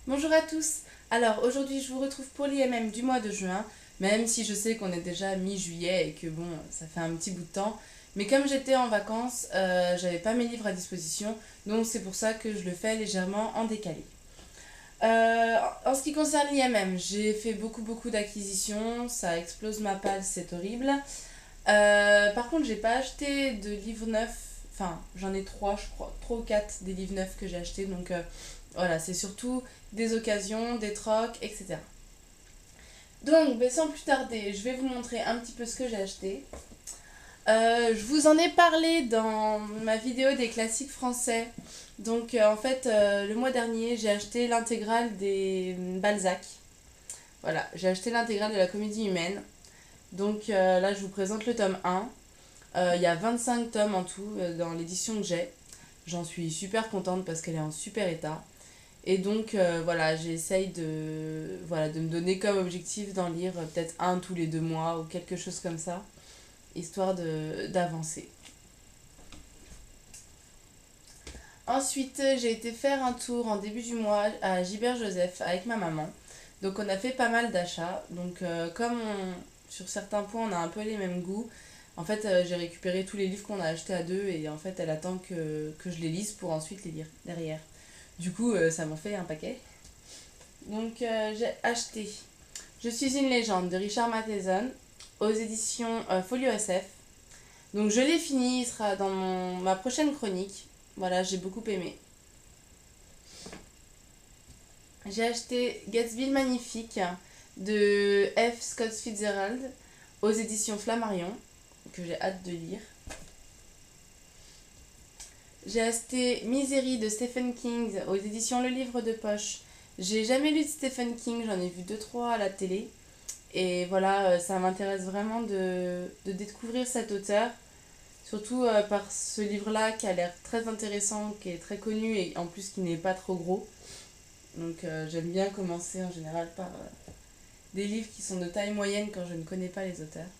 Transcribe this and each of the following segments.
Bonjour à tous. Alors aujourd'hui je vous retrouve pour l'IMM du mois de juin, même si je sais qu'on est déjà mi-juillet et que bon, ça fait un petit bout de temps. Mais comme j'étais en vacances, j'avais pas mes livres à disposition, donc c'est pour ça que je le fais légèrement en décalé. En ce qui concerne l'IMM, j'ai fait beaucoup d'acquisitions, ça explose ma palle, c'est horrible. Par contre, j'ai pas acheté de livres neufs. Enfin, j'en ai trois, je crois. Trois ou quatre des livres neufs que j'ai achetés. Donc voilà, c'est surtout des occasions, des trocs, etc. Donc, ben, sans plus tarder, je vais vous montrer un petit peu ce que j'ai acheté. Je vous en ai parlé dans ma vidéo des classiques français. Donc, en fait, le mois dernier, j'ai acheté l'intégrale des Balzac. Voilà, j'ai acheté l'intégrale de la comédie humaine. Donc là, je vous présente le tome 1. Il y a 25 tomes en tout dans l'édition que j'ai. J'en suis super contente parce qu'elle est en super état. Et donc voilà, j'essaye de me donner comme objectif d'en lire peut-être un tous les 2 mois ou quelque chose comme ça, histoire d'avancer. Ensuite, j'ai été faire un tour en début du mois à Gilbert Joseph avec ma maman. Donc on a fait pas mal d'achats. Donc sur certains points on a un peu les mêmes goûts, en fait j'ai récupéré tous les livres qu'on a achetés à deux et en fait elle attend que je les lise pour ensuite les lire derrière. Du coup ça m'en fait un paquet. Donc j'ai acheté Je suis une légende de Richard Matheson aux éditions Folio SF. Donc je l'ai fini, il sera dans ma prochaine chronique. Voilà, j'ai beaucoup aimé. J'ai acheté Gatsby le Magnifique de F. Scott Fitzgerald aux éditions Flammarion, que j'ai hâte de lire. J'ai acheté Misery de Stephen King aux éditions Le Livre de Poche. J'ai jamais lu de Stephen King, j'en ai vu 2-3 à la télé. Et voilà, ça m'intéresse vraiment de découvrir cet auteur. Surtout par ce livre-là qui a l'air très intéressant, qui est très connu et en plus qui n'est pas trop gros. Donc j'aime bien commencer en général par des livres qui sont de taille moyenne quand je ne connais pas les auteurs.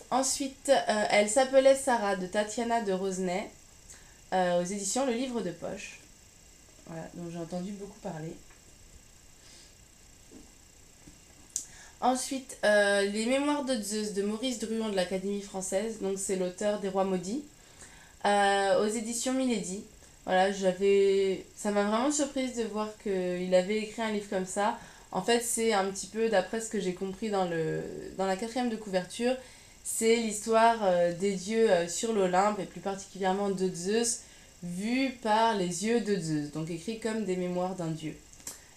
Ensuite, elle s'appelait Sarah de Tatiana de Rosnay aux éditions Le Livre de Poche. Voilà, dont j'ai entendu beaucoup parler. Ensuite, Les Mémoires de Zeus de Maurice Druon de l'Académie française. Donc c'est l'auteur des Rois maudits. Aux éditions Milady. Voilà, ça m'a vraiment surprise de voir qu'il avait écrit un livre comme ça. En fait, c'est un petit peu, d'après ce que j'ai compris dans la quatrième de couverture, c'est l'histoire des dieux sur l'Olympe, et plus particulièrement de Zeus, vue par les yeux de Zeus, donc écrit comme des mémoires d'un dieu.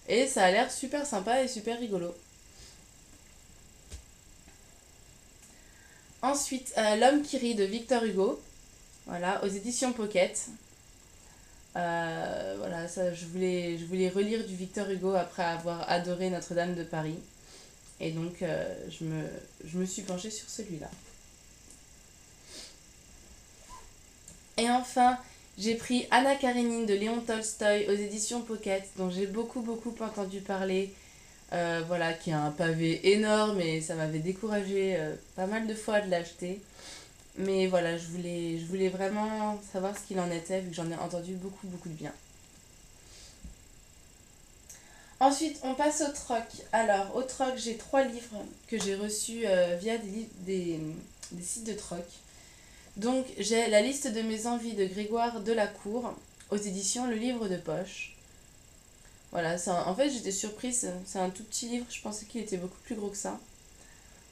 Et ça a l'air super sympa et super rigolo. Ensuite, L'homme qui rit de Victor Hugo, voilà, aux éditions Pocket. Voilà, ça, je voulais relire du Victor Hugo après avoir adoré Notre-Dame de Paris. Et donc, je me suis penchée sur celui-là. Et enfin, j'ai pris Anna Karénine de Léon Tolstoï aux éditions Pocket, dont j'ai beaucoup entendu parler. Voilà, qui a un pavé énorme et ça m'avait découragée pas mal de fois de l'acheter. Mais voilà, je voulais vraiment savoir ce qu'il en était, vu que j'en ai entendu beaucoup de bien. Ensuite, on passe au troc. Alors, au troc, j'ai 3 livres que j'ai reçus via des sites de troc. Donc, j'ai La liste de mes envies de Grégoire Delacour aux éditions Le Livre de Poche. Voilà, en fait, j'étais surprise. C'est un tout petit livre, je pensais qu'il était beaucoup plus gros que ça.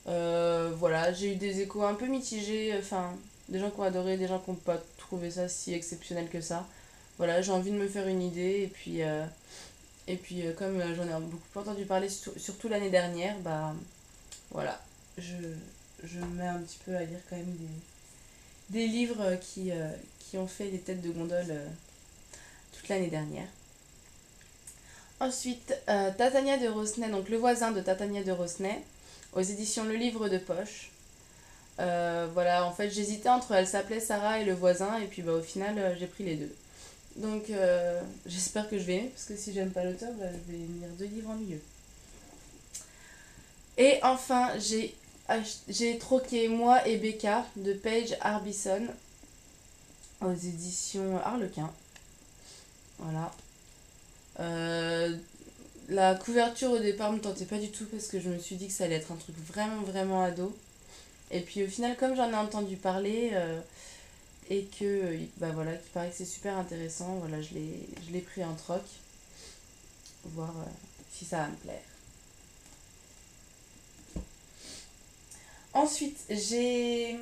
Voilà, j'ai eu des échos un peu mitigés. Enfin, des gens qui ont adoré, des gens qui n'ont pas trouvé ça si exceptionnel que ça. Voilà, j'ai envie de me faire une idée. Et puis, comme j'en ai beaucoup entendu parler, surtout l'année dernière, bah voilà, je, je me mets un petit peu à lire quand même des livres qui ont fait des têtes de gondole toute l'année dernière. Ensuite, Tatania de Rosnay, donc Le voisin de Tatania de Rosnay, aux éditions Le Livre de Poche. Voilà, en fait, j'hésitais entre Elle s'appelait Sarah et Le voisin, et puis bah, au final, j'ai pris les deux. Donc, j'espère que je vais aimer, parce que si j'aime pas l'auteur, bah, je vais lire 2 livres en milieu. Et enfin, j'ai troqué Moi et Becca de Paige Harbison aux éditions Harlequin. Voilà. La couverture au départ me tentait pas du tout parce que je me suis dit que ça allait être un truc vraiment vraiment ado. Et puis au final, comme j'en ai entendu parler et que bah voilà, qu'il paraît que c'est super intéressant, voilà, je l'ai pris en troc, voir si ça va me plaire. Ensuite, j'ai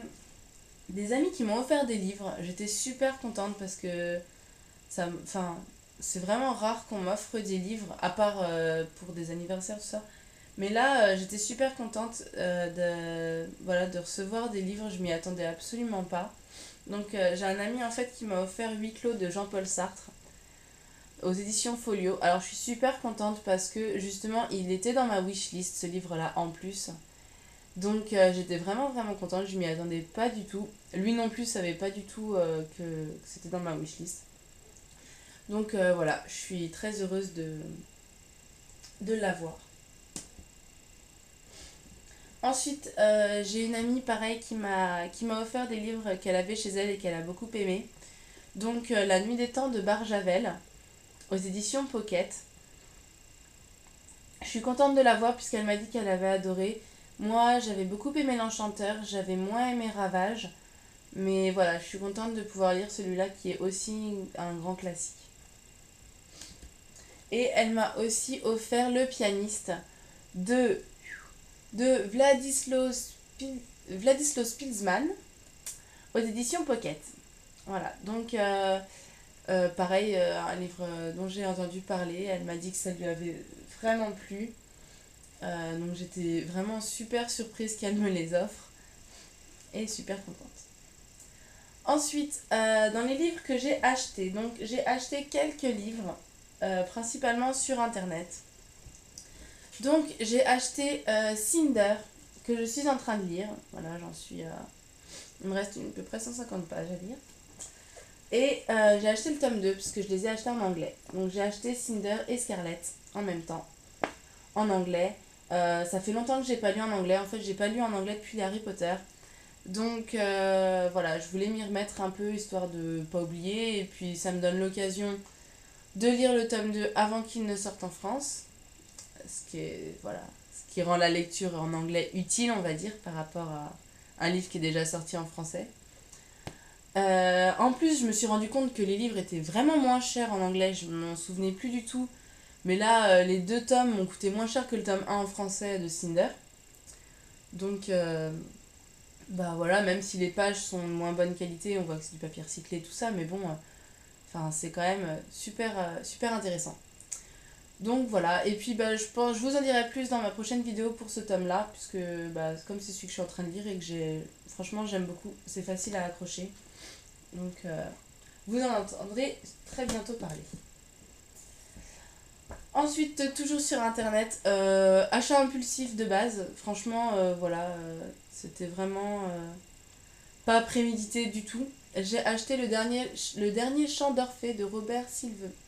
des amis qui m'ont offert des livres. J'étais super contente parce que enfin, c'est vraiment rare qu'on m'offre des livres, à part pour des anniversaires, tout ça. Mais là, j'étais super contente voilà, de recevoir des livres, je m'y attendais absolument pas. Donc j'ai un ami en fait qui m'a offert Huis clos de Jean-Paul Sartre aux éditions Folio. Alors je suis super contente parce que justement il était dans ma wishlist ce livre-là en plus. Donc j'étais vraiment vraiment contente, je m'y attendais pas du tout. Lui non plus savait pas du tout que c'était dans ma wishlist. Donc voilà, je suis très heureuse de l'avoir. Ensuite, j'ai une amie pareil qui m'a offert des livres qu'elle avait chez elle et qu'elle a beaucoup aimé. Donc La Nuit des Temps de Barjavel aux éditions Pocket. Je suis contente de l'avoir puisqu'elle m'a dit qu'elle avait adoré. Moi, j'avais beaucoup aimé L'Enchanteur, j'avais moins aimé Ravage. Mais voilà, je suis contente de pouvoir lire celui-là qui est aussi un grand classique. Et elle m'a aussi offert Le Pianiste de, de Vladislav Spilsman aux éditions Pocket. Voilà, donc pareil, un livre dont j'ai entendu parler. Elle m'a dit que ça lui avait vraiment plu. Donc j'étais vraiment super surprise qu'elle me les offre et super contente. Ensuite, dans les livres que j'ai achetés, donc j'ai acheté quelques livres, principalement sur internet. Donc j'ai acheté Cinder, que je suis en train de lire. Voilà, j'en suis il me reste à peu près 150 pages à lire. Et j'ai acheté le tome 2 parce que je les ai achetés en anglais. Donc j'ai acheté Cinder et Scarlet en même temps, en anglais. Ça fait longtemps que j'ai pas lu en anglais. En fait, j'ai pas lu en anglais depuis Harry Potter. Donc voilà, je voulais m'y remettre un peu histoire de pas oublier. Et puis ça me donne l'occasion de lire le tome 2 avant qu'il ne sorte en France. Voilà, ce qui rend la lecture en anglais utile, on va dire, par rapport à un livre qui est déjà sorti en français. En plus, je me suis rendu compte que les livres étaient vraiment moins chers en anglais, je m'en souvenais plus du tout. Mais là, les deux tomes m'ont coûté moins cher que le tome 1 en français de Cinder. Donc, bah voilà, même si les pages sont de moins bonne qualité, on voit que c'est du papier recyclé, tout ça, mais bon, c'est quand même super intéressant. Donc voilà, et puis bah, je vous en dirai plus dans ma prochaine vidéo pour ce tome-là, puisque bah, comme c'est celui que je suis en train de lire et que franchement j'aime beaucoup, c'est facile à accrocher. Donc vous en entendrez très bientôt parler. Ensuite, toujours sur internet, achat impulsif de base, franchement voilà, c'était vraiment pas prémédité du tout. J'ai acheté le dernier Chant d'Orphée de Robert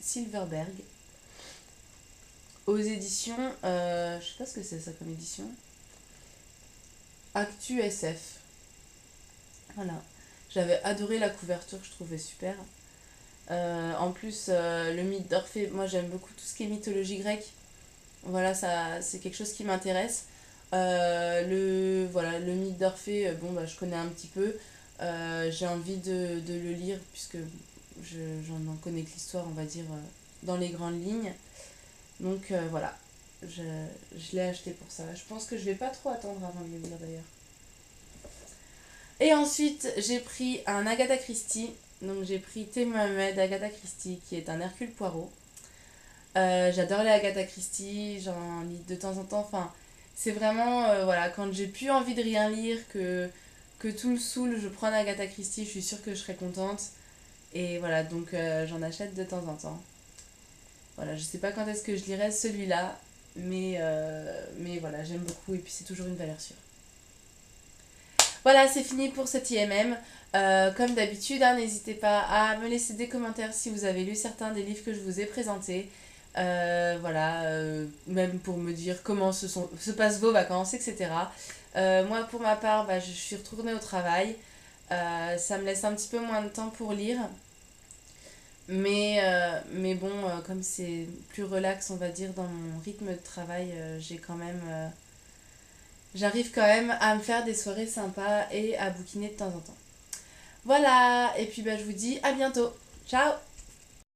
Silverberg aux éditions, je sais pas ce que c'est ça comme édition, Actu SF. Voilà, j'avais adoré la couverture, je trouvais super. En plus, le mythe d'Orphée, moi j'aime beaucoup tout ce qui est mythologie grecque. Voilà, ça, c'est quelque chose qui m'intéresse. Voilà, le mythe d'Orphée, bon, bah, je connais un petit peu. J'ai envie de le lire puisque j'en connais que l'histoire, on va dire, dans les grandes lignes. Donc voilà, je l'ai acheté pour ça. Je pense que je vais pas trop attendre avant de le lire d'ailleurs. Et ensuite, j'ai pris un Agatha Christie. Donc j'ai pris Thé Mohamed d'Agatha Christie, qui est un Hercule Poirot. J'adore les Agatha Christie, j'en lis de temps en temps. Enfin, c'est vraiment, voilà, quand j'ai plus envie de rien lire, que tout me saoule, je prends un Agatha Christie, je suis sûre que je serai contente. Et voilà, donc j'en achète de temps en temps. Voilà, je sais pas quand est-ce que je lirai celui-là, mais voilà, j'aime beaucoup et puis c'est toujours une valeur sûre. Voilà, c'est fini pour cet IMM. Comme d'habitude, hein, n'hésitez pas à me laisser des commentaires si vous avez lu certains des livres que je vous ai présentés. Voilà, même pour me dire comment se passent vos vacances, etc. Moi, pour ma part, bah, je suis retournée au travail. Ça me laisse un petit peu moins de temps pour lire. Mais bon, comme c'est plus relax, on va dire, dans mon rythme de travail, j'arrive quand même à me faire des soirées sympas et à bouquiner de temps en temps. Voilà, et puis bah, je vous dis à bientôt. Ciao!